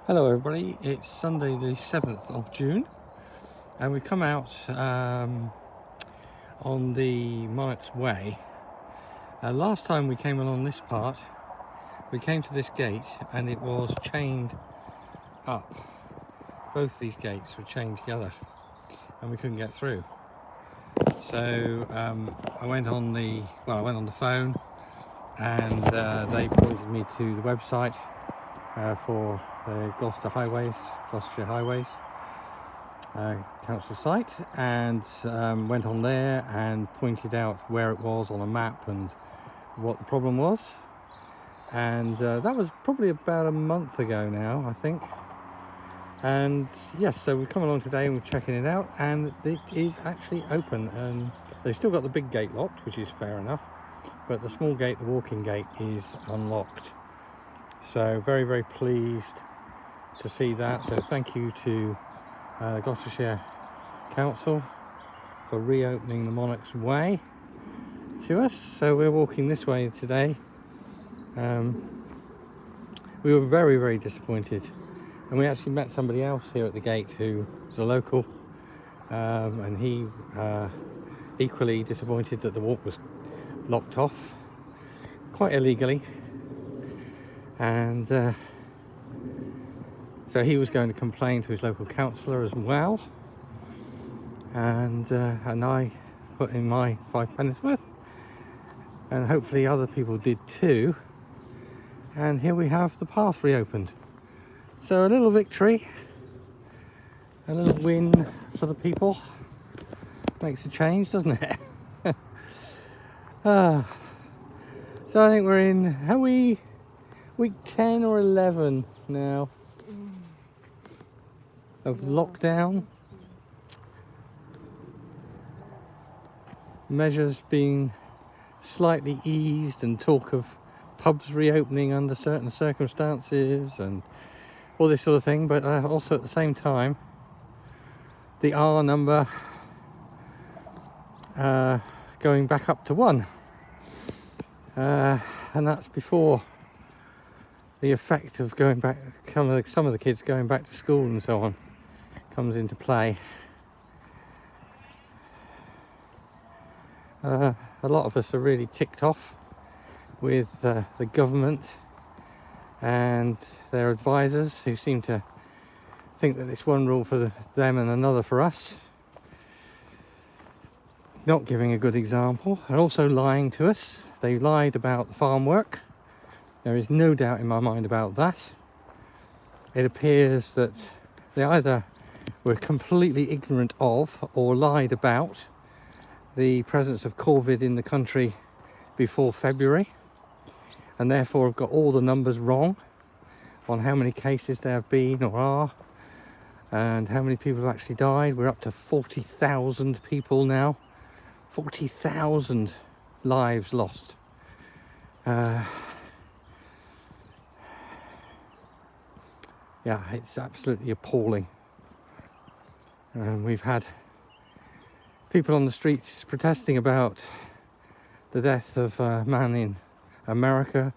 Hello everybody, it's Sunday the 7th of June and we've come out on the Monarchs way. Last time we came along this part, we came to this gate and it was chained up. Both these gates were chained together and we couldn't get through. So I went on the phone and they pointed me to the website for the Gloucestershire Highways council site, and went on there and pointed out where it was on a map and what the problem was. And that was probably about a month ago now, I think. And yes, so we've come along today and we're checking it out, and it is actually open. And they've still got the big gate locked, which is fair enough, but the small gate, the walking gate, is unlocked. So very, very pleased to see that. So thank you to the Gloucestershire Council for reopening the Monarchs Way to us. So we're walking this way today. We were very, very disappointed, and we actually met somebody else here at the gate who was a local, and he equally disappointed that the walk was locked off quite illegally. And so he was going to complain to his local councillor as well, and I put in my 5 pennies worth, and hopefully other people did too. And here we have the path reopened. So a little victory, a little win for the people. Makes a change, doesn't it? So I think we're in, are we week 10 or 11 now of lockdown? Measures being slightly eased, and talk of pubs reopening under certain circumstances and all this sort of thing, but also at the same time the R number going back up to 1, and that's before the effect of going back, some of the kids going back to school and so on comes into play. A lot of us are really ticked off with the government and their advisors, who seem to think that it's one rule for them and another for us. Not giving a good example, and also lying to us. They lied about the farm work. There is no doubt in my mind about that. It appears that they either were completely ignorant of or lied about the presence of COVID in the country before February, and therefore have got all the numbers wrong on how many cases there have been or are, and how many people have actually died. We're up to 40,000 people now. 40,000 lives lost. Yeah, it's absolutely appalling. We've had people on the streets protesting about the death of a man in America,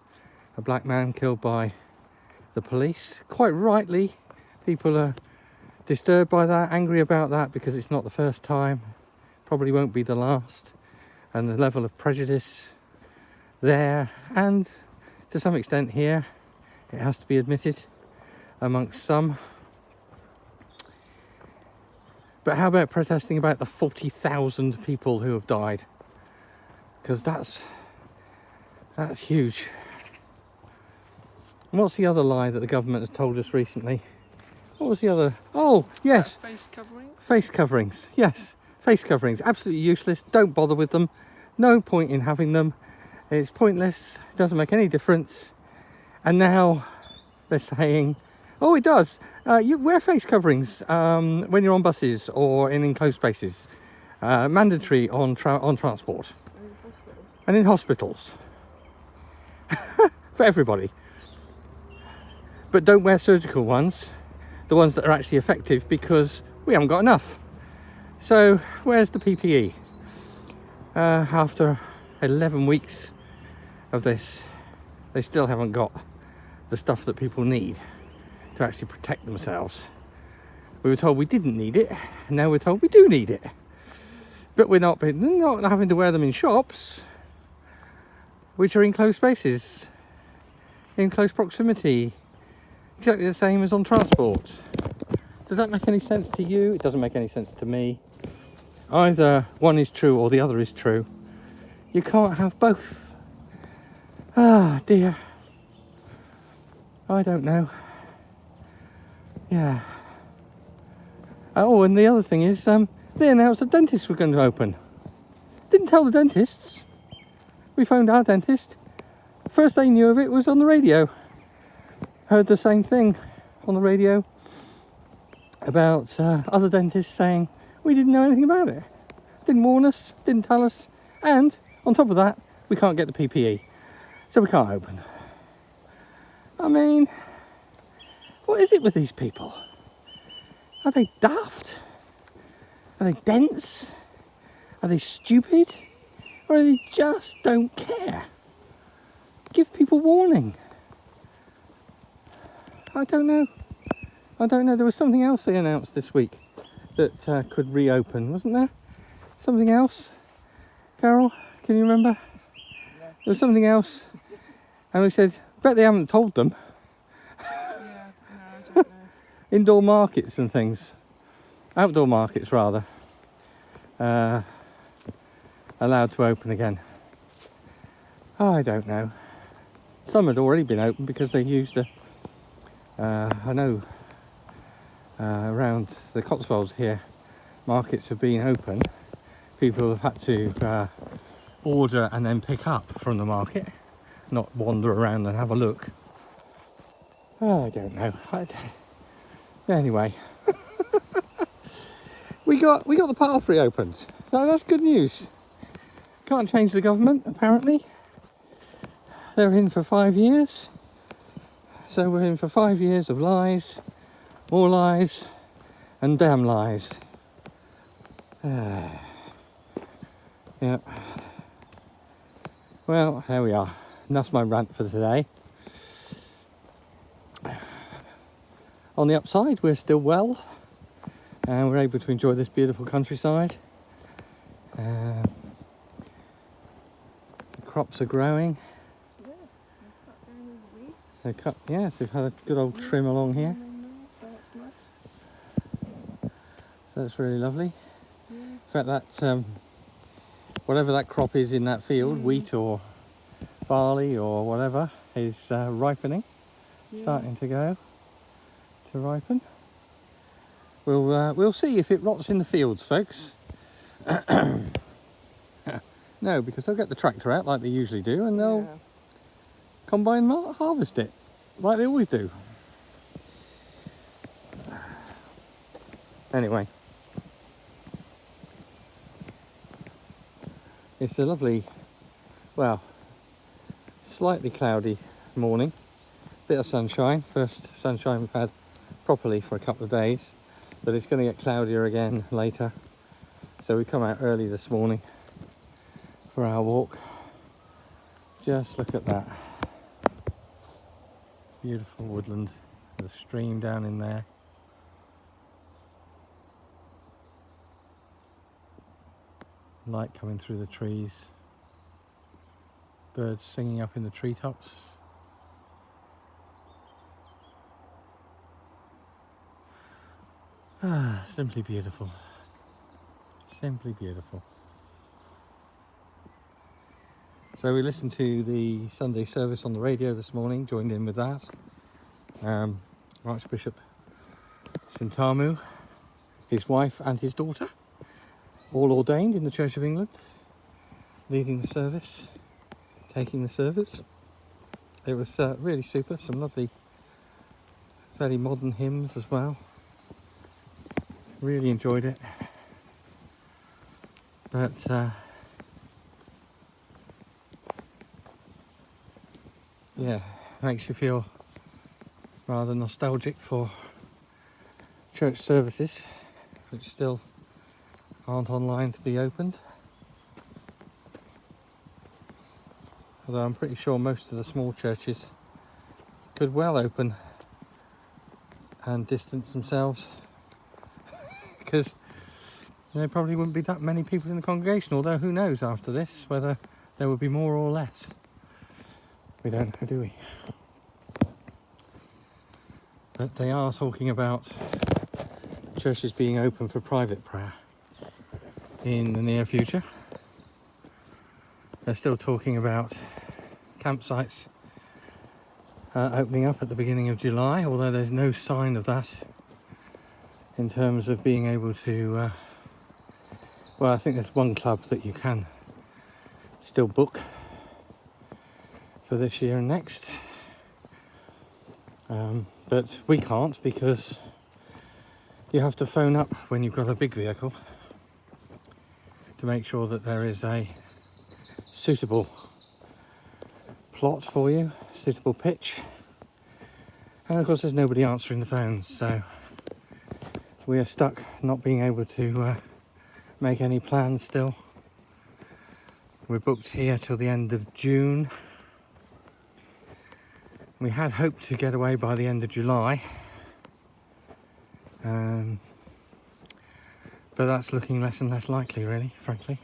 a black man killed by the police. Quite rightly, people are disturbed by that, angry about that, because it's not the first time, probably won't be the last, and the level of prejudice there, and to some extent here, it has to be admitted, amongst some. But how about protesting about the 40,000 people who have died? Because that's huge. And what's the other lie that the government has told us recently? What was the other? Oh, yes. Face covering? Face coverings, yes. Face coverings, absolutely useless. Don't bother with them. No point in having them. It's pointless. It doesn't make any difference. And now they're saying, oh, it does. You wear face coverings when you're on buses or in enclosed spaces. Mandatory on transport. And in hospitals. For everybody. But don't wear surgical ones. The ones that are actually effective, because we haven't got enough. So where's the PPE? After 11 weeks of this, they still haven't got the stuff that people need to actually protect themselves. We were told we didn't need it, and now we're told we do need it. But we're not having to wear them in shops, which are in closed spaces, in close proximity, exactly the same as on transport. Does that make any sense to you? It doesn't make any sense to me. Either one is true or the other is true. You can't have both. Ah, dear. I don't know. Yeah. Oh, and the other thing is, they announced that dentists were going to open. Didn't tell the dentists. We phoned our dentist. First they knew of it was on the radio. Heard the same thing on the radio about other dentists saying we didn't know anything about it. Didn't warn us, didn't tell us, and on top of that, we can't get the PPE, so we can't open. I mean, what is it with these people? Are they daft? Are they dense? Are they stupid? Or they just don't care? Give people warning. I don't know. There was something else they announced this week that could reopen, wasn't there? Something else? Carol, can you remember? Yeah. There was something else. And we said, bet they haven't told them. Yeah, no, I don't know. Indoor markets and things. Outdoor markets, rather. Allowed to open again. I don't know. Some had already been open because they used I know around the Cotswolds here, markets have been open. People have had to order and then pick up from the market, not wander around and have a look. Oh, I don't know. Anyway, we got the path reopened, so that's good news. Can't change the government, apparently. They're in for 5 years, so we're in for 5 years of lies, more lies, and damn lies. Yeah. Well, there we are. And that's my rant for today. On the upside, we're still well, and we're able to enjoy this beautiful countryside. The crops are growing. Yeah, I've cut down all the weeds. They cut, yes, they've had a good old trim along here, So that's nice. so that's really lovely. Yeah. In fact, that whatever that crop is in that field, wheat or barley or whatever, is ripening, starting to ripen. We'll see if it rots in the fields, folks. No, because they'll get the tractor out like they usually do, and they'll combine harvest it like they always do. Anyway, it's a lovely, well, slightly cloudy morning. Bit of sunshine, first sunshine we've had properly for a couple of days, but it's going to get cloudier again later. So we come out early this morning for our walk. Just look at that. Beautiful woodland, there's a stream down in there. Light coming through the trees. Birds singing up in the treetops. Ah, simply beautiful. Simply beautiful. So we listened to the Sunday service on the radio this morning, joined in with that. Archbishop Sintamu, his wife and his daughter, all ordained in the Church of England, leading the service, taking the service. It was really super, some lovely, fairly modern hymns as well. Really enjoyed it. But yeah, makes you feel rather nostalgic for church services, which still aren't online to be opened. Although I'm pretty sure most of the small churches could well open and distance themselves, because there probably wouldn't be that many people in the congregation, although who knows after this whether there would be more or less. We don't know, do we? But they are talking about churches being open for private prayer in the near future. They're still talking about campsites opening up at the beginning of July, although there's no sign of that in terms of being able to well, I think there's one club that you can still book for this year and next, but we can't, because you have to phone up when you've got a big vehicle to make sure that there is a suitable plot for you, suitable pitch, and of course there's nobody answering the phones, so we are stuck not being able to make any plans still. We're booked here till the end of June. We had hoped to get away by the end of July, but that's looking less and less likely, really, frankly,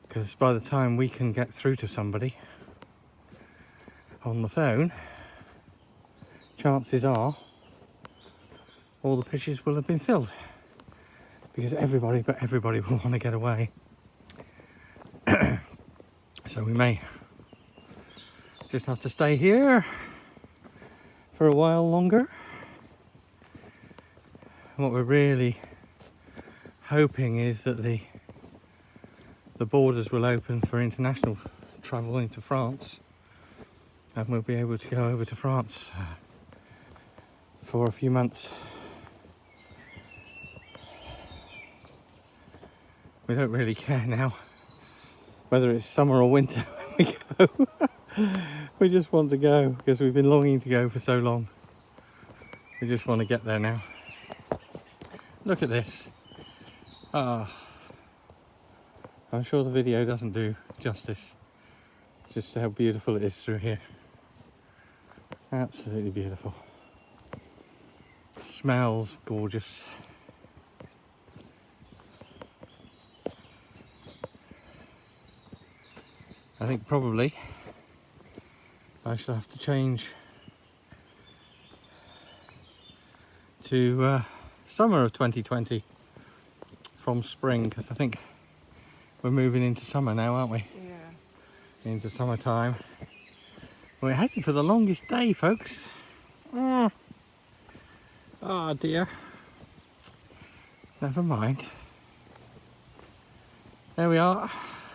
because by the time we can get through to somebody on the phone, chances are all the pitches will have been filled, because everybody will want to get away. So we may just have to stay here for a while longer. And what we're really hoping is that the borders will open for international travel into France, and we'll be able to go over to France for a few months. We don't really care now whether it's summer or winter when we go. We just want to go because we've been longing to go for so long. We just want to get there now. Look at this. I'm sure the video doesn't do justice just how beautiful it is through here. Absolutely beautiful. Smells gorgeous. I think probably I shall have to change to summer of 2020 from spring, because I think we're moving into summer now, aren't we? Yeah. Into summertime. We're heading for the longest day, folks. Oh dear. Never mind. There we are.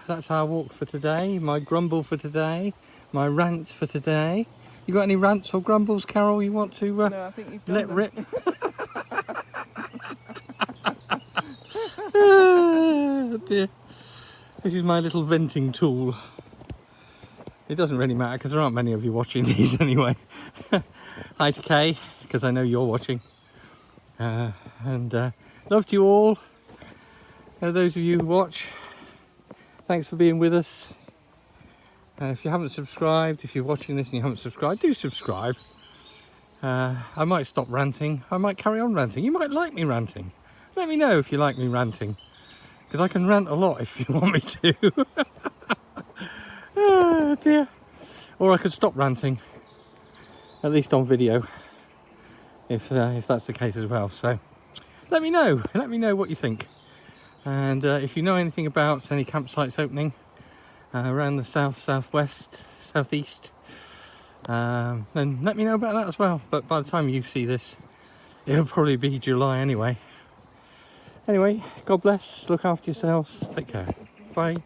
That's our walk for today, my grumble for today, my rant for today. You got any rants or grumbles, Carol, you want to No, I think you've done let them. rip? Oh dear. This is my little venting tool. It doesn't really matter because there aren't many of you watching these anyway. Hi to Kay, because I know you're watching. And love to you all. Those of you who watch, thanks for being with us. If you haven't subscribed, if you're watching this and you haven't subscribed, do subscribe. I might stop ranting. I might carry on ranting. You might like me ranting. Let me know if you like me ranting, because I can rant a lot if you want me to. Oh dear. Or I could stop ranting, at least on video, if that's the case as well. So let me know what you think. And if you know anything about any campsites opening around the south, southwest, southeast, then let me know about that as well. But by the time you see this, it'll probably be July anyway. Anyway, God bless, look after yourselves, take care, bye.